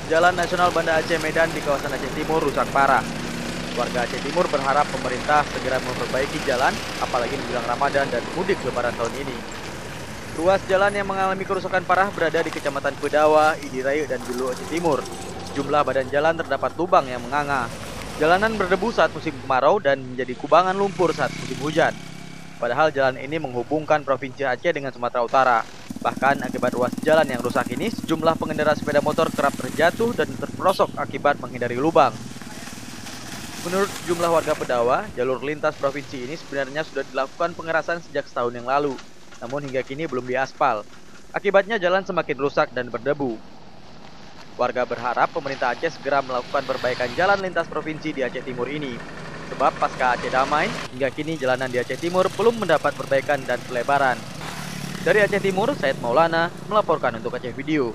Jalan Nasional Banda Aceh Medan di kawasan Aceh Timur rusak parah. Warga Aceh Timur berharap pemerintah segera memperbaiki jalan, apalagi menjelang Ramadan dan mudik Lebaran tahun ini. Ruas jalan yang mengalami kerusakan parah berada di Kecamatan Pedawa, Idirayu, dan Julu Aceh Timur. Jumlah badan jalan terdapat lubang yang menganga. Jalanan berdebu saat musim kemarau dan menjadi kubangan lumpur saat musim hujan. Padahal jalan ini menghubungkan Provinsi Aceh dengan Sumatera Utara. Bahkan akibat ruas jalan yang rusak ini, sejumlah pengendara sepeda motor kerap terjatuh dan terperosok akibat menghindari lubang. Menurut sejumlah warga Pedawa, jalur lintas provinsi ini sebenarnya sudah dilakukan pengerasan sejak setahun yang lalu, namun hingga kini belum diaspal. Akibatnya jalan semakin rusak dan berdebu. Warga berharap pemerintah Aceh segera melakukan perbaikan jalan lintas provinsi di Aceh Timur ini. Sebab pasca Aceh damai, hingga kini jalanan di Aceh Timur belum mendapat perbaikan dan pelebaran. Dari Aceh Timur, Said Maulana melaporkan untuk Aceh Video.